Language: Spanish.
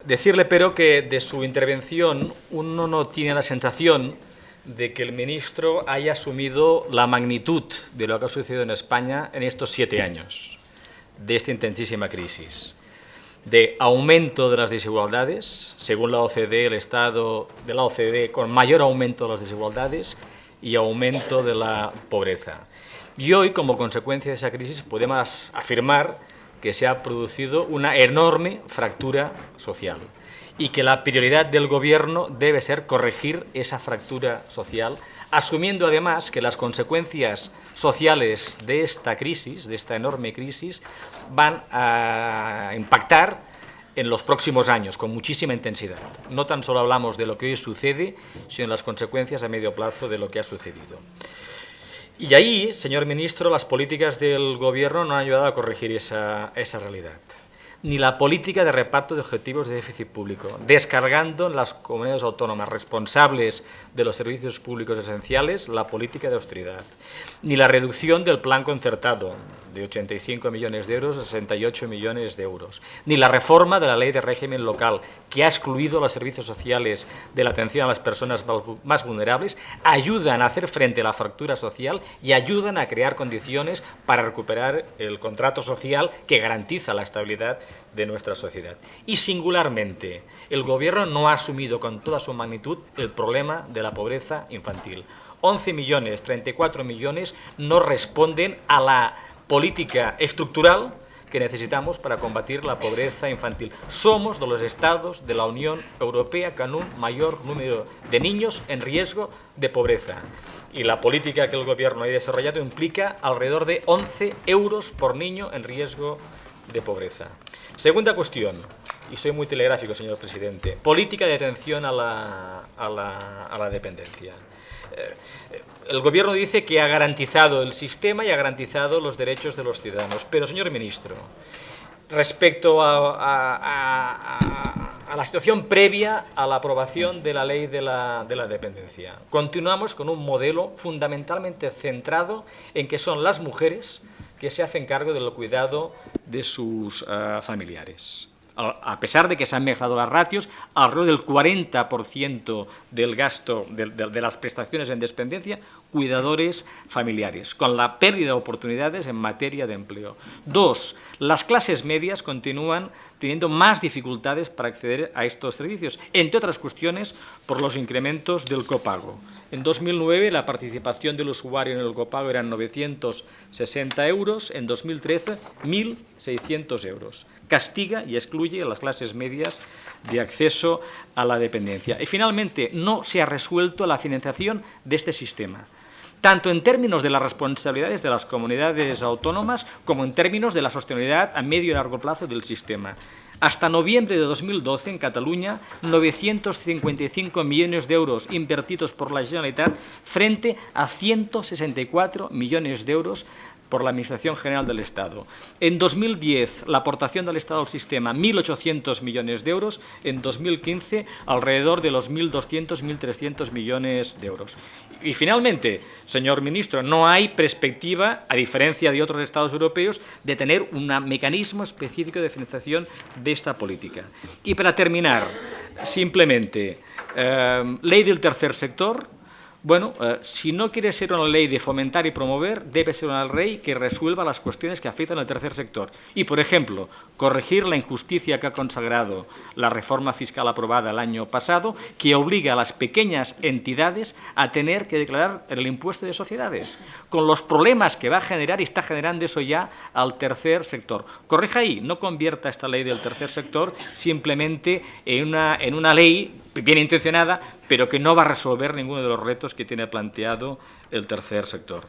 Decirle, pero, que de su intervención uno no tiene la sensación de que el ministro haya asumido la magnitud de lo que ha sucedido en España en estos 7 años, de esta intensísima crisis, de aumento de las desigualdades, según la OCDE, el estado de la OCDE con mayor aumento de las desigualdades y aumento de la pobreza. Y hoy, como consecuencia de esa crisis, podemos afirmar que se ha producido una enorme fractura social y que la prioridad del Gobierno debe ser corregir esa fractura social, asumiendo además que las consecuencias sociales de esta crisis, de esta enorme crisis, van a impactar en los próximos años con muchísima intensidad. No tan solo hablamos de lo que hoy sucede, sino de las consecuencias a medio plazo de lo que ha sucedido. Y ahí, señor ministro, las políticas del Gobierno no han ayudado a corregir esa realidad. Ni la política de reparto de objetivos de déficit público, descargando en las comunidades autónomas responsables de los servicios públicos esenciales la política de austeridad, ni la reducción del plan concertado de 85 millones de euros a 68 millones de euros, ni la reforma de la ley de régimen local, que ha excluido los servicios sociales de la atención a las personas más vulnerables, ayudan a hacer frente a la fractura social y ayudan a crear condiciones para recuperar el contrato social que garantiza la estabilidad de nuestra sociedad. Y singularmente, el Gobierno no ha asumido con toda su magnitud el problema de la pobreza infantil. 11 millones, 34 millones no responden a la política estructural que necesitamos para combatir la pobreza infantil. Somos de los estados de la Unión Europea con un mayor número de niños en riesgo de pobreza. Y la política que el Gobierno ha desarrollado implica alrededor de 11 euros por niño en riesgo de pobreza. Segunda cuestión, y soy muy telegráfico, señor presidente, política de atención a la dependencia. El Gobierno dice que ha garantizado el sistema y ha garantizado los derechos de los ciudadanos. Pero, señor ministro, respecto a la situación previa a la aprobación de la ley de la dependencia, continuamos con un modelo fundamentalmente centrado en que son las mujeres que se hacen cargo del cuidado de sus familiares. A pesar de que se han mejorado las ratios, alrededor del 40% del gasto de las prestaciones en dependencia, cuidadores familiares, con la pérdida de oportunidades en materia de empleo. 2. Las clases medias continúan teniendo más dificultades para acceder a estos servicios, entre otras cuestiones por los incrementos del copago. En 2009 la participación del usuario en el copago eran 960 euros, en 2013 1.600 euros. Castiga y excluye a las clases medias de acceso a la dependencia. Y finalmente, no se ha resuelto la financiación de este sistema, tanto en términos de las responsabilidades de las comunidades autónomas como en términos de la sostenibilidad a medio y largo plazo del sistema. Hasta noviembre de 2012, en Cataluña, 955 millones de euros invertidos por la Generalitat frente a 164 millones de euros por la Administración General del Estado. En 2010, la aportación del Estado al sistema, 1.800 millones de euros. En 2015, alrededor de los 1.200, 1.300 millones de euros. Y finalmente, señor ministro, no hay perspectiva, a diferencia de otros Estados europeos, de tener un mecanismo específico de financiación de esta política. Y para terminar, simplemente, ley del tercer sector. Bueno, si no quiere ser una ley de fomentar y promover, debe ser una ley que resuelva las cuestiones que afectan al tercer sector. Y, por ejemplo, corregir la injusticia que ha consagrado la reforma fiscal aprobada el año pasado, que obliga a las pequeñas entidades a tener que declarar el impuesto de sociedades, con los problemas que va a generar y está generando eso ya al tercer sector. Corrija ahí, no convierta esta ley del tercer sector simplemente en una ley bien intencionada, pero que no va a resolver ninguno de los retos que tiene planteado el tercer sector.